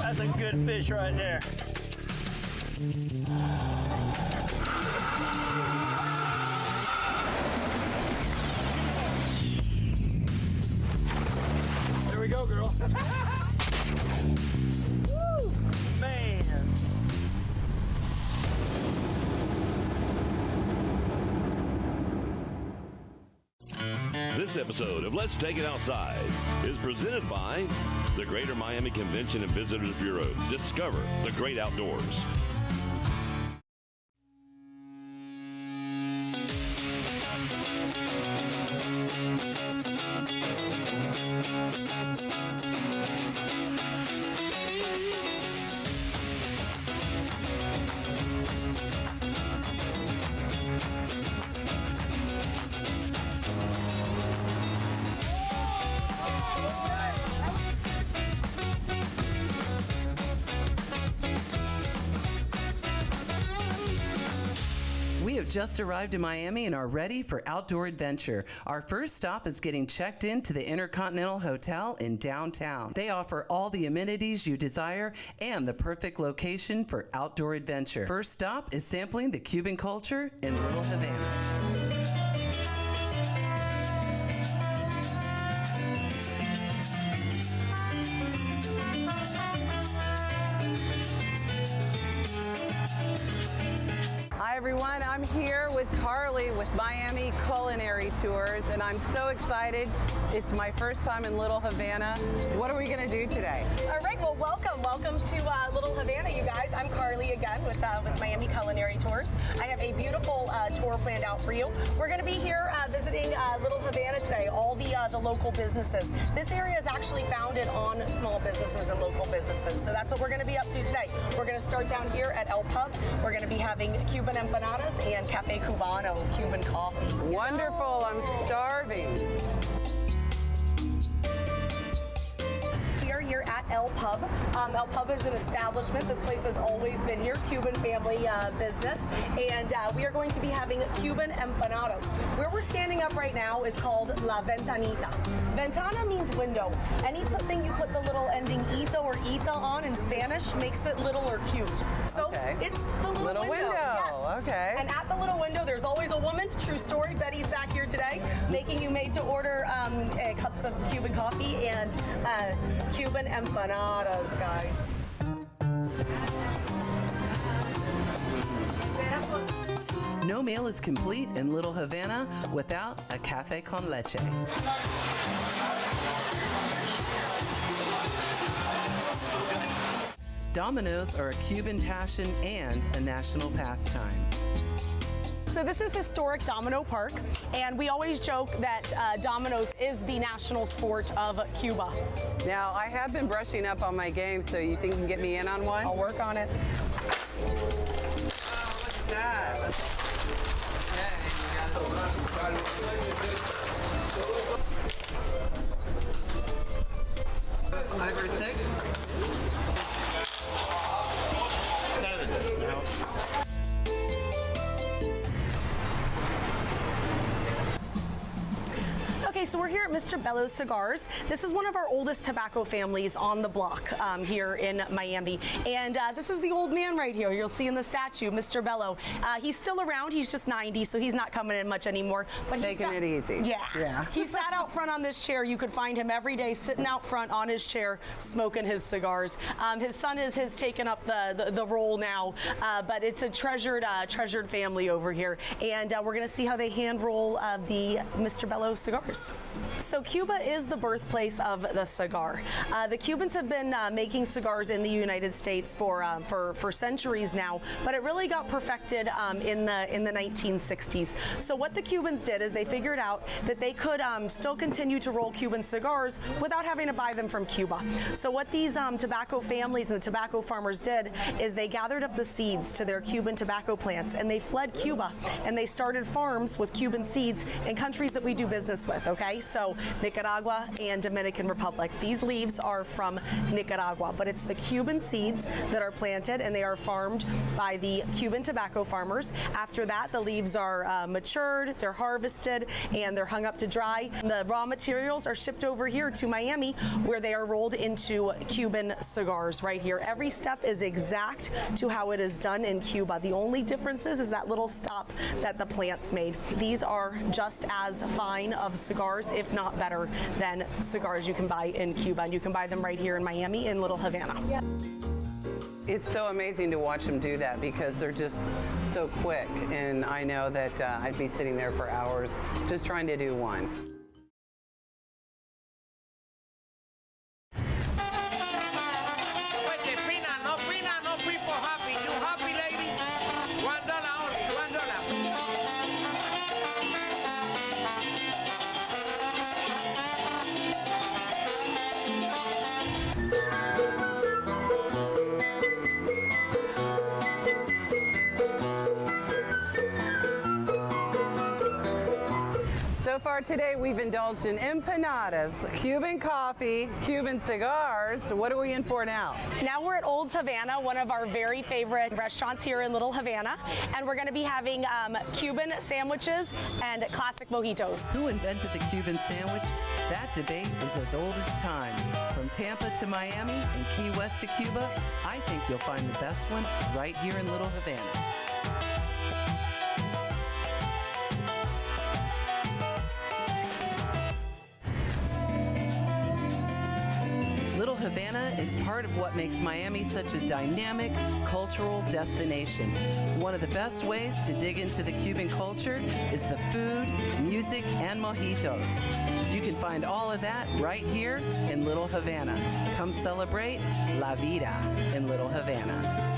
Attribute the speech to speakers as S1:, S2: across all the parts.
S1: That's a good fish right there. There we go, girl. Woo, man.
S2: This episode of Let's Take It Outside is presented by the Greater Miami Convention and Visitors Bureau. Discover the great outdoors.
S3: We have just arrived in Miami and are ready for outdoor adventure. Our first stop is getting checked into the Intercontinental Hotel in downtown. They offer all the amenities you desire and the perfect location for outdoor adventure. First stop is sampling the Cuban culture in Little Havana.
S4: Hi everyone, I'm here with Carly with Miami Culinary Tours, and I'm so excited. It's my first time in Little Havana. What are we going to do today?
S5: All right, well, welcome to Little Havana, you guys. I'm Carly again with Miami Culinary Tours. I have a beautiful tour planned out for you. We're going to be here visiting Little Havana today, all the local businesses. This area is actually founded on small businesses and local businesses, so that's what we're going to be up to today. We're going to start down here at El Pub. We're going to be having Cuban empanadas and Cafe Cubano, Cuban coffee.
S4: Wonderful, I'm starving.
S5: We are here at El Pub. El Pub is an establishment. This place has always been here, Cuban family business, and we are going to be having Cuban empanadas. Where we're standing up right now is called La Ventanita. Ventana means window. Anything you put the little ending ita or ita on in Spanish makes it little or huge. So it's the little window. Yes.
S4: Okay.
S5: And at the little window, there's always a woman. True story. Betty's back here today, making you made to order cups of Cuban coffee and Cuban empanadas, guys.
S3: No meal is complete in Little Havana without a cafe con leche. Dominoes are a Cuban passion and a national pastime.
S5: So this is historic Domino Park, and we always joke that dominoes is the national sport of Cuba.
S4: Now, I have been brushing up on my game, so you think you can get me in on one?
S5: I'll work on it.
S4: Oh, look at that. Okay, 5 or 6?
S5: Okay, so we're here at Mr. Bello's Cigars. This is one of our oldest tobacco families on the block here in Miami. And this is the old man right here. You'll see in the statue, Mr. Bello. He's still around. He's just 90, so he's not coming in much anymore. But
S4: taking it easy.
S5: Yeah. He sat out front on this chair. You could find him every day sitting out front on his chair smoking his cigars. His son has taken up the role now, but it's a treasured family over here. And we're going to see how they hand roll the Mr. Bello cigars. So Cuba is the birthplace of the cigar. The Cubans have been making cigars in the United States for centuries now, but it really got perfected in the 1960s. So what the Cubans did is they figured out that they could still continue to roll Cuban cigars without having to buy them from Cuba. So what these tobacco families and the tobacco farmers did is they gathered up the seeds to their Cuban tobacco plants and they fled Cuba and they started farms with Cuban seeds in countries that we do business with, okay? okay? So Nicaragua and Dominican Republic. These leaves are from Nicaragua, but it's the Cuban seeds that are planted, and they are farmed by the Cuban tobacco farmers. After that, the leaves are matured, they're harvested, and they're hung up to dry. The raw materials are shipped over here to Miami, where they are rolled into Cuban cigars right here. Every step is exact to how it is done in Cuba. The only difference is that little stop that the plant's made. These are just as fine of cigars, if not better, than cigars you can buy in Cuba. And you can buy them right here in Miami in Little Havana.
S4: Yeah. It's so amazing to watch them do that because they're just so quick. And I know that I'd be sitting there for hours just trying to do one. So far today, we've indulged in empanadas, Cuban coffee, Cuban cigars. What are we in for now?
S5: Now we're at Old Havana, one of our very favorite restaurants here in Little Havana, and we're going to be having Cuban sandwiches and classic mojitos.
S3: Who invented the Cuban sandwich? That debate is as old as time. From Tampa to Miami and Key West to Cuba, I think you'll find the best one right here in Little Havana. Little Havana is part of what makes Miami such a dynamic cultural destination. One of the best ways to dig into the Cuban culture is the food, music, and mojitos. You can find all of that right here in Little Havana. Come celebrate La Vida in Little Havana.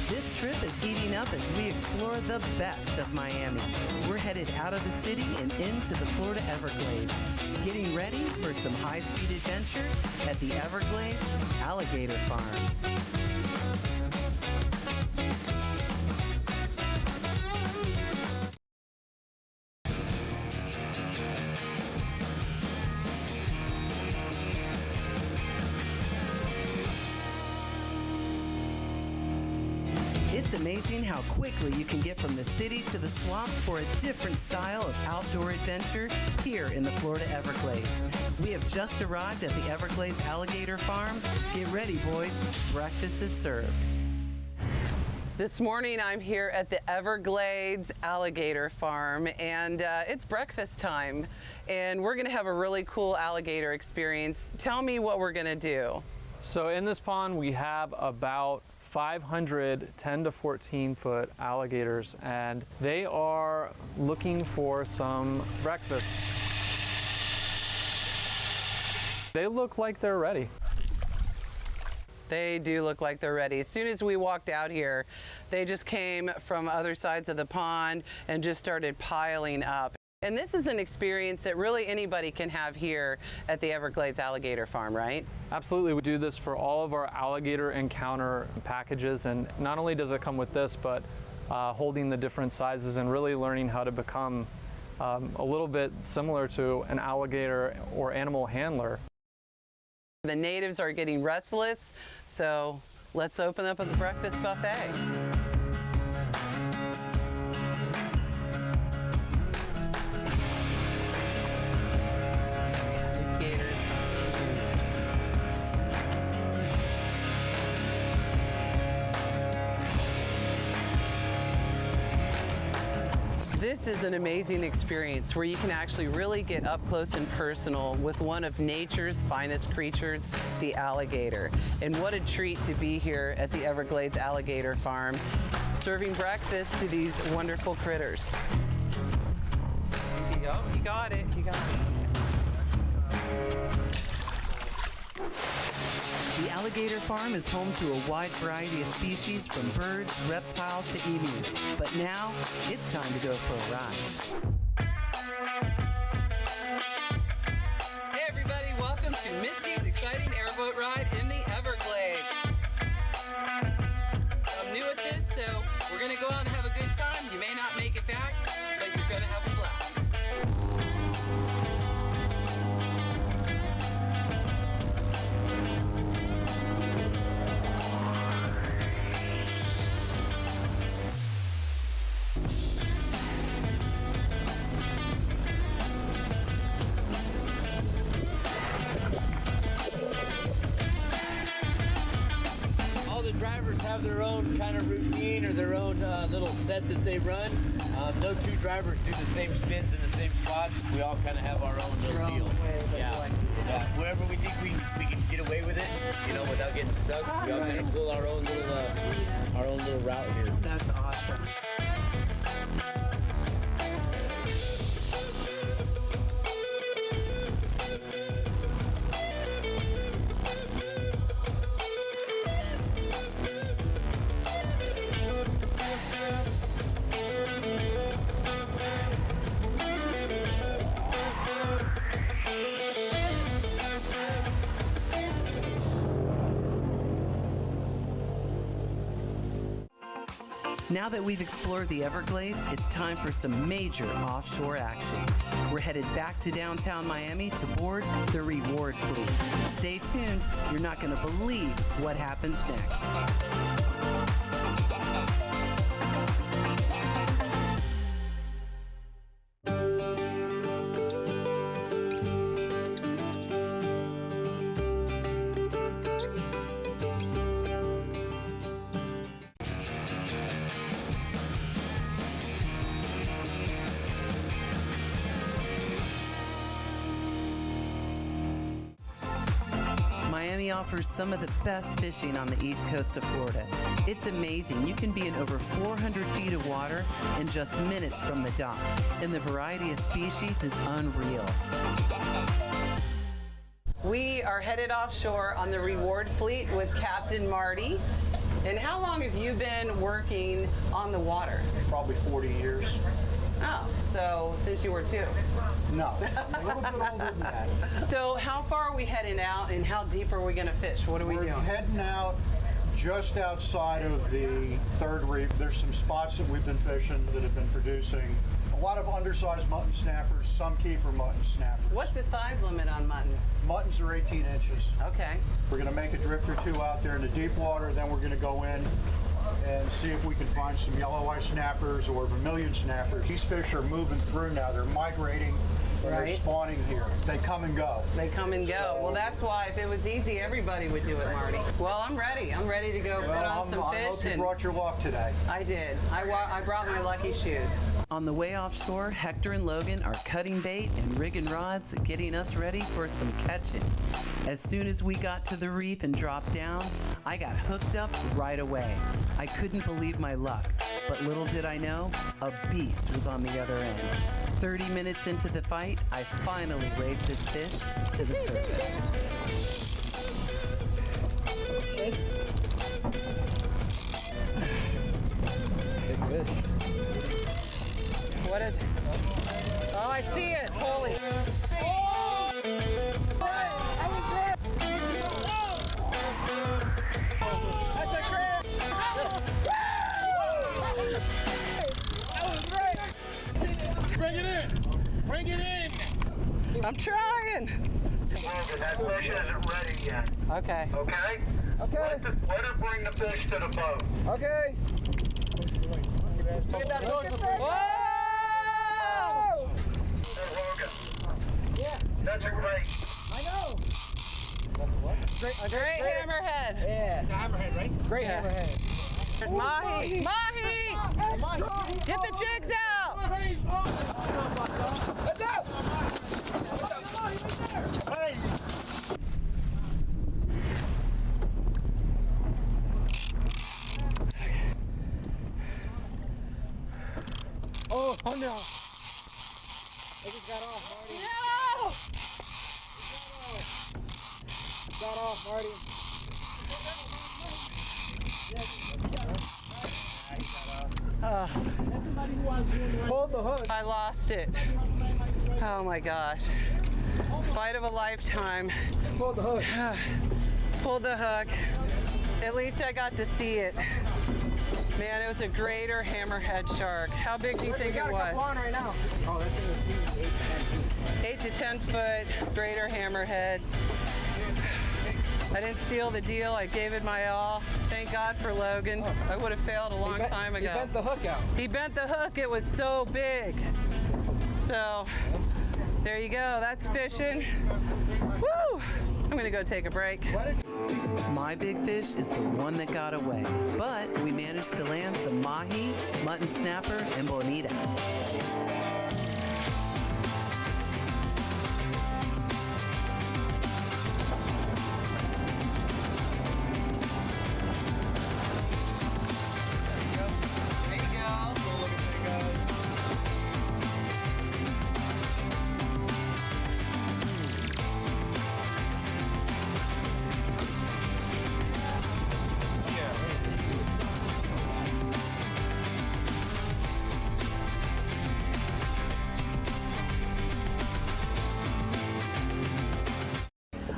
S3: This trip is heating up as we explore the best of Miami. We're headed out of the city and into the Florida Everglades, getting ready for some high-speed adventure at the Everglades Alligator Farm. It's amazing how quickly you can get from the city to the swamp for a different style of outdoor adventure here in the Florida Everglades. We have just arrived at the Everglades Alligator Farm. Get ready, boys. Breakfast is served.
S4: This morning I'm here at the Everglades Alligator Farm, and it's breakfast time, and we're going to have a really cool alligator experience. Tell me what we're going to do.
S6: So in this pond we have about 500 10 to 14 foot alligators, and they are looking for some breakfast. They look like they're ready.
S4: They do look like they're ready. As soon as we walked out here, they just came from other sides of the pond and just started piling up. And this is an experience that really anybody can have here at the Everglades Alligator Farm, right?
S6: Absolutely. We do this for all of our alligator encounter packages, and not only does it come with this, but holding the different sizes and really learning how to become a little bit similar to an alligator or animal handler.
S4: The natives are getting restless, so let's open up the breakfast buffet. This is an amazing experience where you can actually really get up close and personal with one of nature's finest creatures, the alligator. And what a treat to be here at the Everglades Alligator Farm, serving breakfast to these wonderful critters. There you go. You got it. You got it.
S3: The Alligator Farm is home to a wide variety of species, from birds, reptiles to emus. But now, it's time to go for a ride. Hey everybody, welcome to Misty's exciting airboat ride in the Everglades. I'm new at this, so we're gonna go out and have a good time. You may not make it back, gonna have a blast.
S7: All the drivers have their own kind of routine or their own little set that they run. No two drivers do the same spins in the same spots. We all kind of have our own little deal. Yeah. Wherever we think we can get away with it, you know, without getting stuck, we all kind of pull our own little route here.
S4: That's awesome.
S3: Now that we've explored the Everglades, it's time for some major offshore action. We're headed back to downtown Miami to board the Reward Fleet. Stay tuned, you're not going to believe what happens next. Miami offers some of the best fishing on the east coast of Florida. It's amazing. You can be in over 400 feet of water in just minutes from the dock, and the variety of species is unreal.
S4: We are headed offshore on the Reward Fleet with Captain Marty. And how long have you been working on the water?
S8: Probably 40 years.
S4: Oh, so since you were 2.
S8: No, I'm a little bit older than that.
S4: So how far are we heading out and how deep are we going to fish? What are we
S8: We're
S4: doing?
S8: heading out just outside of the third reef. There's some spots that we've been fishing that have been producing a lot of undersized mutton snappers, some keeper mutton snappers.
S4: What's the size limit on muttons?
S8: Muttons are 18 inches.
S4: Okay.
S8: We're going to make a drift or two out there in the deep water, then we're going to go in and see if we can find some yellow eye snappers or vermilion snappers. These fish are moving through now. They're migrating and they're
S4: Right.
S8: spawning here. They come and go.
S4: They come and go.
S8: So-
S4: Well, that's why if it was easy, everybody would do it, Marty. Well, I'm ready. I'm ready to go put on some
S8: I hope
S4: fish.
S8: you
S4: And
S8: brought your luck today.
S4: I did. I brought my lucky shoes.
S3: On the way offshore, Hector and Logan are cutting bait and rigging rods, getting us ready for some catching. As soon as we got to the reef and dropped down, I got hooked up right away. I couldn't believe my luck, but little did I know, a beast was on the other end. 30 minutes into the fight, I finally raised this fish to the surface.
S4: What is it? Oh, I see it. Holy.
S9: Bring it in! Bring it in!
S4: I'm trying.
S9: That fish isn't ready yet.
S4: Okay.
S9: Okay? Okay. Let her bring the fish to the boat.
S4: Okay. Whoa!
S9: Hey, Logan. Yeah. That's a great. I know.
S4: Great hammerhead.
S1: It's a hammerhead, right?
S4: Great hammerhead. Mahi! Mahi! Get the jigs out!
S9: Let's out! Hey!
S1: Oh no! I just got off, Marty.
S4: No!
S1: Got off, Marty. Hold the hook.
S4: I lost it. Oh my gosh. Fight of a lifetime.
S1: Hold the hook.
S4: Pulled the hook. At least I got to see it. Man, it was a greater hammerhead shark. How big do you think it
S1: got a couple
S4: was?
S1: on right now. Oh, that thing is 8 to 10 feet.
S4: 8 to 10 foot greater hammerhead. I didn't seal the deal. I gave it my all. Thank God for Logan. I would have failed a long time ago.
S1: He bent the hook out.
S4: He bent the hook. It was so big. So there you go. That's fishing. Woo! I'm gonna go take a break.
S3: My big fish is the one that got away, but we managed to land some mahi, mutton snapper, and bonita.
S4: There you go.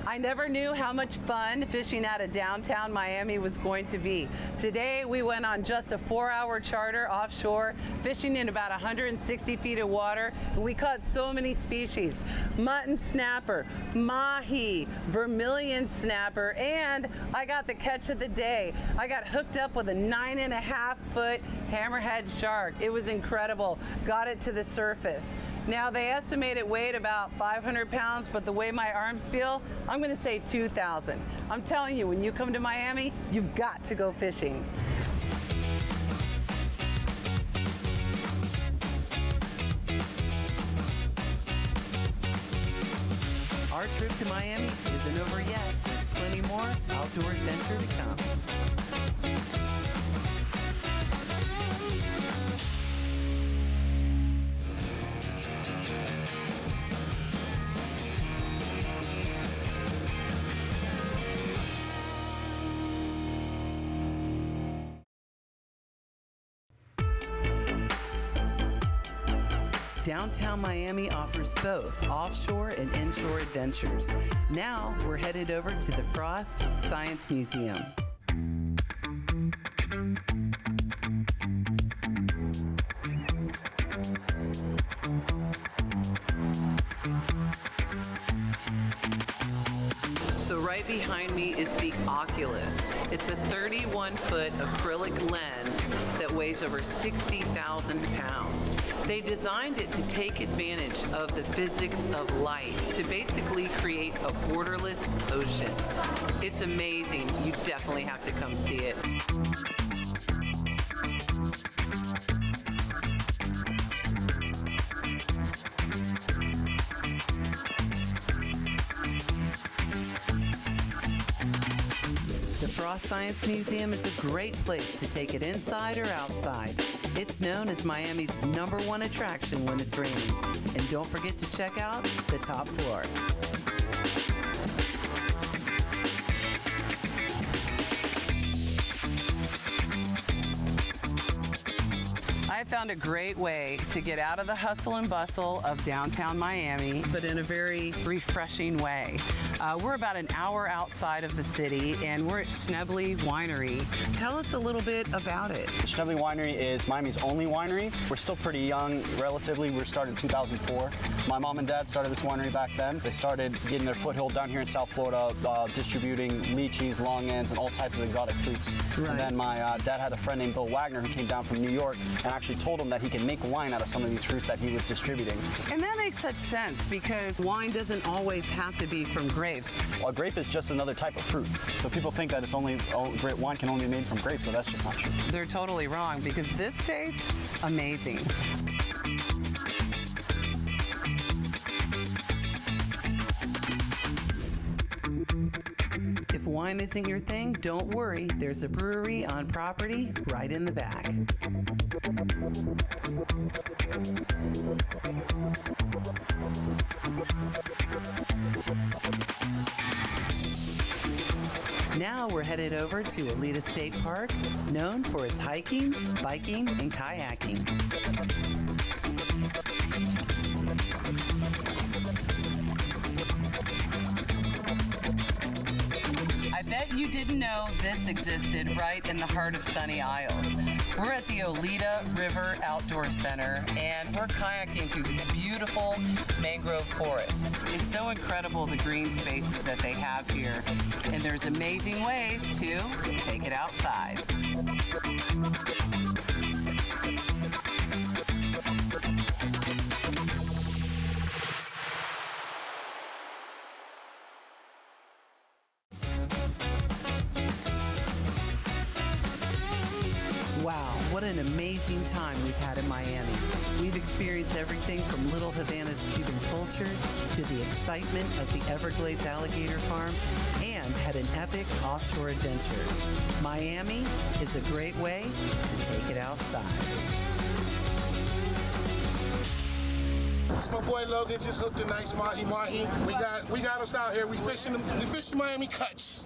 S4: I never knew how much fun fishing out of downtown Miami was going to be. Today we went on just a 4-hour charter offshore, fishing in about 160 feet of water, and we caught so many species. Mutton snapper, mahi, vermilion snapper, and I got the catch of the day. I got hooked up with a 9.5 foot hammerhead shark. It was incredible. Got it to the surface. Now they estimate it weighed about 500 pounds, but the way my arms feel, I'm gonna say 2,000. I'm telling you, when you come to Miami, you've got to go fishing.
S3: Our trip to Miami isn't over yet. There's plenty more outdoor adventure to come. Downtown Miami offers both offshore and inshore adventures. Now we're headed over to the Frost Science Museum.
S4: So right behind me is the Oculus. It's a 31-foot acrylic lens that weighs over 60,000 pounds. They designed it to take advantage of the physics of light to basically create a borderless ocean. It's amazing. You definitely have to come see it.
S3: The Frost Science Museum is a great place to take it inside or outside. It's known as Miami's #1 attraction when it's raining. And don't forget to check out the top floor.
S4: I found a great way to get out of the hustle and bustle of downtown Miami, but in a very refreshing way. We're about an hour outside of the city, and we're at Schnebley Winery. Tell us a little bit about it.
S10: Schnebley Winery is Miami's only winery. We're still pretty young, relatively. We were started in 2004. My mom and dad started this winery back then. They started getting their foothold down here in South Florida, distributing lychees, long ends, and all types of exotic fruits.
S4: Right.
S10: And then my dad had a friend named Bill Wagner who came down from New York and actually told him that he can make wine out of some of these fruits that he was distributing.
S4: And that makes such sense because wine doesn't always have to be from grapes.
S10: Well, a grape is just another type of fruit. So people think that it's only wine can only be made from grapes, so that's just not true.
S4: They're totally wrong because this tastes amazing.
S3: If wine isn't your thing, don't worry. There's a brewery on property right in the back. Now we're headed over to Alita State Park, known for its hiking, biking, and kayaking.
S4: I bet you didn't know, this existed right in the heart of Sunny Isles. We're at the Oleta River Outdoor Center, and we're kayaking through this beautiful mangrove forest. It's so incredible, the green spaces that they have here, and there's amazing ways to take it outside.
S3: Wow, what an amazing time we've had in Miami. We've experienced everything from Little Havana's Cuban culture to the excitement of the Everglades Alligator Farm and had an epic offshore adventure. Miami is a great way to take it outside.
S11: It's my boy Logan, just hooked a nice mahi-mahi. We got us out here. We fishing Miami cuts.